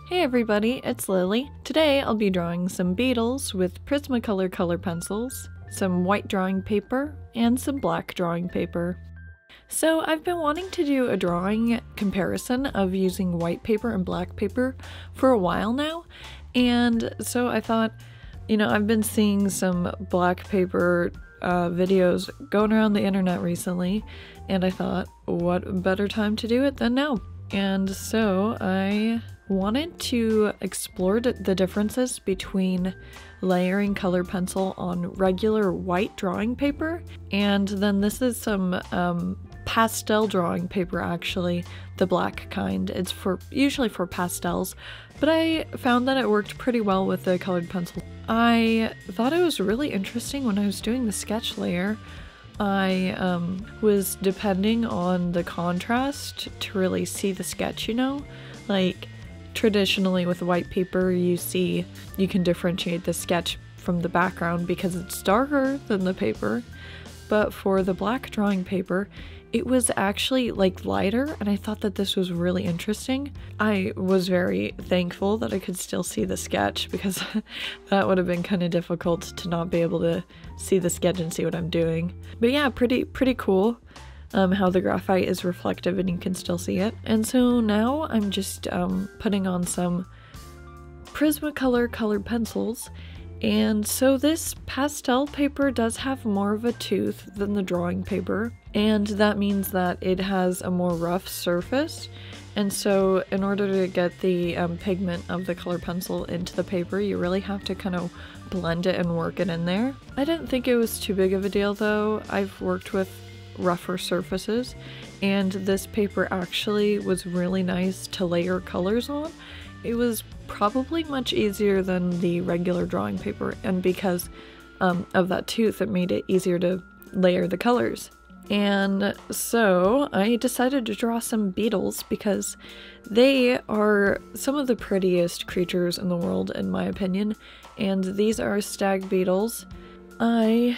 Hey everybody, it's Lily. Today I'll be drawing some beetles with Prismacolor color pencils, some white drawing paper, and some black drawing paper. So I've been wanting to do a drawing comparison of using white paper and black paper for a while now, and so I thought, I've been seeing some black paper videos going around the internet recently, and I thought, what better time to do it than now? And so I wanted to explore the differences between layering color pencil on regular white drawing paper, and then this is some pastel drawing paper, actually, the black kind. It's usually for pastels, but I found that it worked pretty well with the colored pencil. I thought it was really interesting when I was doing the sketch layer. I was depending on the contrast to really see the sketch, like traditionally with white paper you can differentiate the sketch from the background because it's darker than the paper, but for the black drawing paper it was actually like lighter, and I thought that this was really interesting. I was very thankful that I could still see the sketch because that would have been kind of difficult to not be able to see the sketch and see what I'm doing. But yeah, pretty cool how the graphite is reflective and you can still see it. And so now I'm just putting on some Prismacolor colored pencils. And so this pastel paper does have more of a tooth than the drawing paper, and that means that it has a more rough surface. And so in order to get the pigment of the color pencil into the paper, you really have to kind of blend it and work it in there. I didn't think it was too big of a deal though. I've worked with rougher surfaces, and this paper actually was really nice to layer colors on. It was probably much easier than the regular drawing paper, and because of that tooth, it made it easier to layer the colors. And so I decided to draw some beetles because they are some of the prettiest creatures in the world, in my opinion, and these are stag beetles. I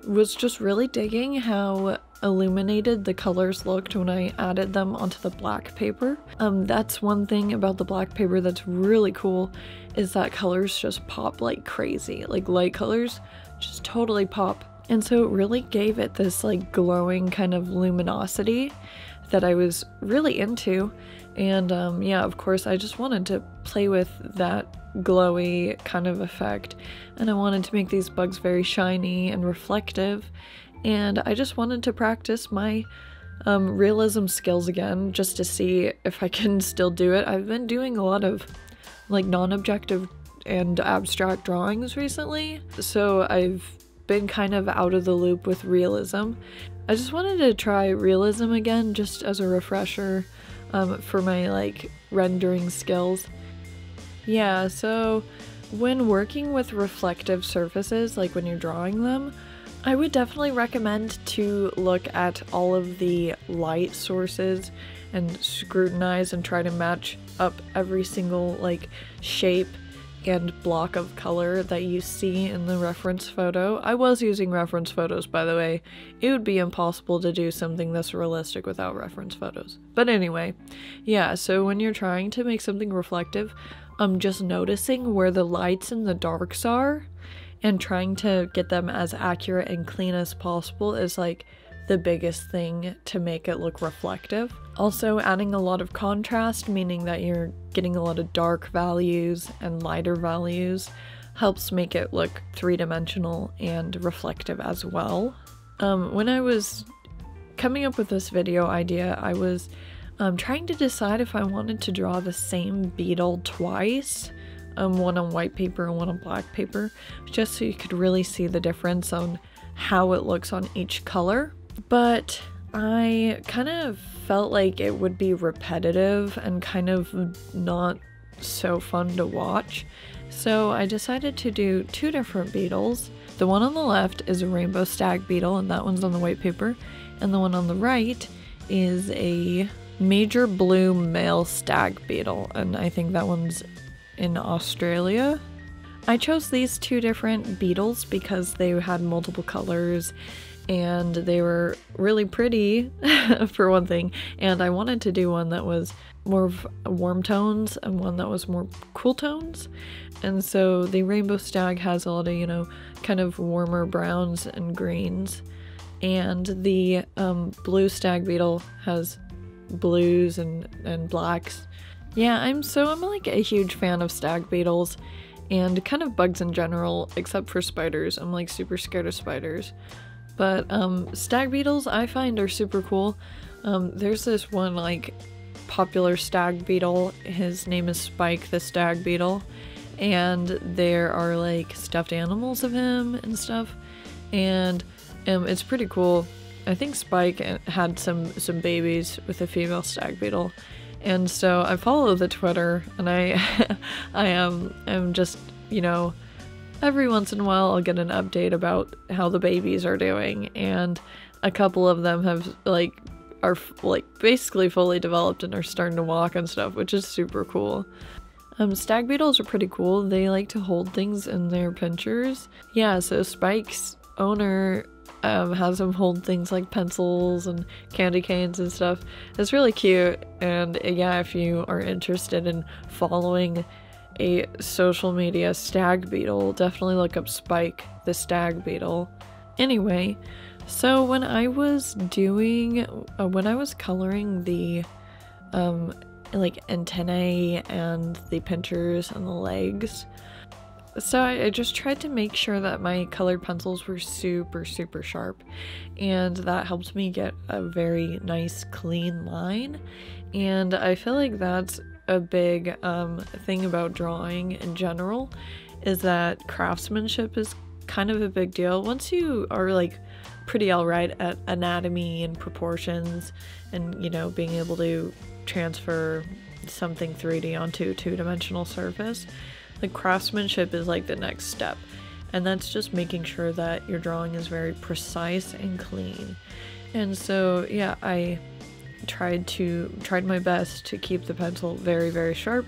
was just really digging how illuminated the colors looked when I added them onto the black paper. That's one thing about the black paper that's really cool, is that colors just pop like crazy. Like light colors just totally pop. And so it really gave it this like glowing kind of luminosity that I was really into. And yeah, of course, I just wanted to play with that glowy kind of effect, and I wanted to make these bugs very shiny and reflective, and I just wanted to practice my realism skills again just to see if I can still do it. I've been doing a lot of like non-objective and abstract drawings recently, so I've been kind of out of the loop with realism. I just wanted to try realism again just as a refresher for my like rendering skills. Yeah, so when working with reflective surfaces, like when you're drawing them, I would definitely recommend to look at all of the light sources and scrutinize and try to match up every single like shape and block of color that you see in the reference photo. I was using reference photos, by the way. It would be impossible to do something this realistic without reference photos. But anyway, yeah, so when you're trying to make something reflective, just noticing where the lights and the darks are and trying to get them as accurate and clean as possible is like the biggest thing to make it look reflective. Also, adding a lot of contrast, meaning that you're getting a lot of dark values and lighter values, helps make it look three-dimensional and reflective as well. When I was coming up with this video idea, I was trying to decide if I wanted to draw the same beetle twice, one on white paper and one on black paper, just so you could really see the difference on how it looks on each color. But I kind of felt like it would be repetitive and kind of not so fun to watch, so I decided to do two different beetles. The one on the left is a rainbow stag beetle, and that one's on the white paper, and the one on the right is a major blue male stag beetle, and I think that one's in Australia. I chose these two different beetles because they had multiple colors and they were really pretty for one thing, and I wanted to do one that was more of warm tones and one that was more cool tones. And so the rainbow stag has a lot of, you know, kind of warmer browns and greens, and the blue stag beetle has blues and blacks. Yeah, I'm like a huge fan of stag beetles and kind of bugs in general, except for spiders. I'm like super scared of spiders. But stag beetles I find are super cool. There's this one like popular stag beetle. His name is Spike the stag beetle, and there are like stuffed animals of him and stuff, and it's pretty cool. I think Spike had some babies with a female stag beetle, and so I follow the Twitter, and I am just, you know, every once in a while I'll get an update about how the babies are doing, and a couple of them are basically fully developed and are starting to walk and stuff, which is super cool. Stag beetles are pretty cool. They like to hold things in their pinchers. Yeah, so Spike's owner has him hold things like pencils and candy canes and stuff. It's really cute, and yeah, if you are interested in following a social media stag beetle, definitely look up Spike the stag beetle. Anyway, so when I was coloring the like antennae and the pinchers and the legs, so I just tried to make sure that my colored pencils were super sharp, and that helped me get a very nice clean line. And I feel like that's a big thing about drawing in general, is that craftsmanship is kind of a big deal. Once you are like pretty alright at anatomy and proportions and, you know, being able to transfer something 3D onto a two-dimensional surface, the craftsmanship is like the next step, and that's just making sure that your drawing is very precise and clean. And so yeah, I tried my best to keep the pencil very sharp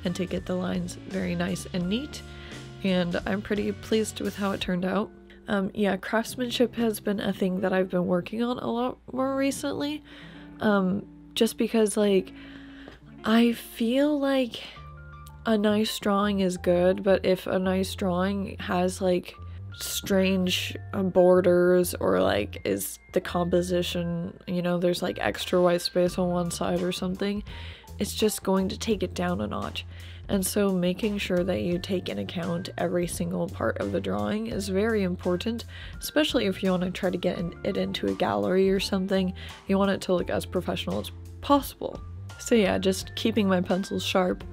and to get the lines very nice and neat, and I'm pretty pleased with how it turned out. Yeah, craftsmanship has been a thing that I've been working on a lot more recently, just because like I feel like a nice drawing is good, but if a nice drawing has like strange borders, or like is the composition, you know, there's like extra white space on one side or something, it's just going to take it down a notch. And so making sure that you take into account every single part of the drawing is very important, especially if you want to try to get it into a gallery or something. You want it to look as professional as possible. So yeah, just keeping my pencils sharp.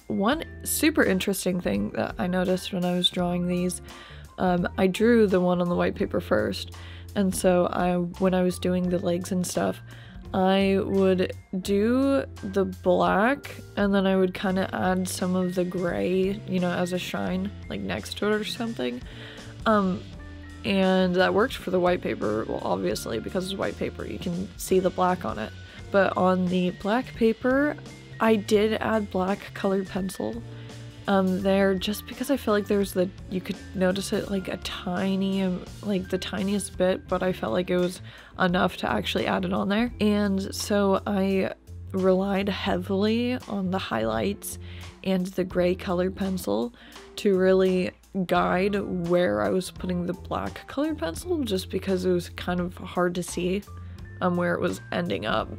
One super interesting thing that I noticed when I was drawing these, I drew the one on the white paper first, and so when I was doing the legs and stuff, I would do the black, and then I would kind of add some of the gray, you know, as a shine, like next to it or something. And that worked for the white paper, well, obviously, because it's white paper, you can see the black on it. But on the black paper, I did add black colored pencil there, just because I feel like you could notice it like a tiny, like the tiniest bit, but I felt like it was enough to actually add it on there. And so I relied heavily on the highlights and the gray colored pencil to really guide where I was putting the black colored pencil, just because it was kind of hard to see where it was ending up.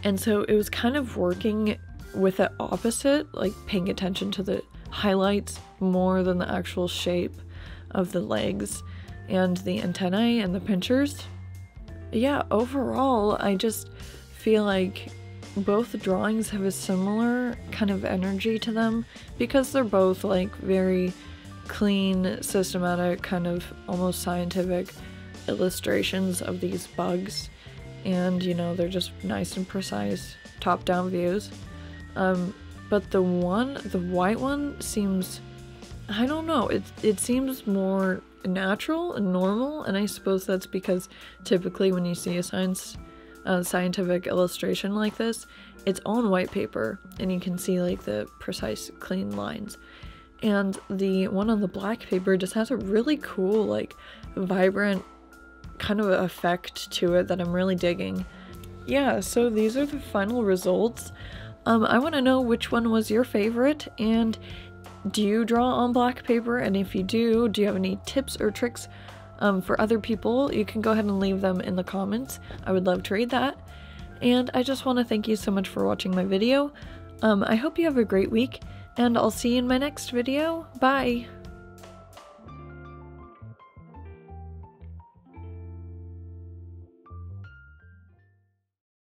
And so it was kind of working with the opposite, like paying attention to the highlights more than the actual shape of the legs and the antennae and the pinchers. Yeah, overall, I just feel like both drawings have a similar kind of energy to them, because they're both like very clean, systematic, kind of almost scientific illustrations of these bugs. And, you know, they're just nice and precise top-down views. But the white one seems, I don't know, it seems more natural and normal, and I suppose that's because typically when you see a scientific illustration like this, it's on white paper, and you can see like the precise, clean lines. And the one on the black paper just has a really cool, like, vibrant kind of effect to it that I'm really digging. Yeah, so these are the final results. I want to know which one was your favorite, and do you draw on black paper? And if you do you have any tips or tricks for other people? You can go ahead and leave them in the comments. I would love to read that. And I just want to thank you so much for watching my video. I hope you have a great week, and I'll see you in my next video. Bye!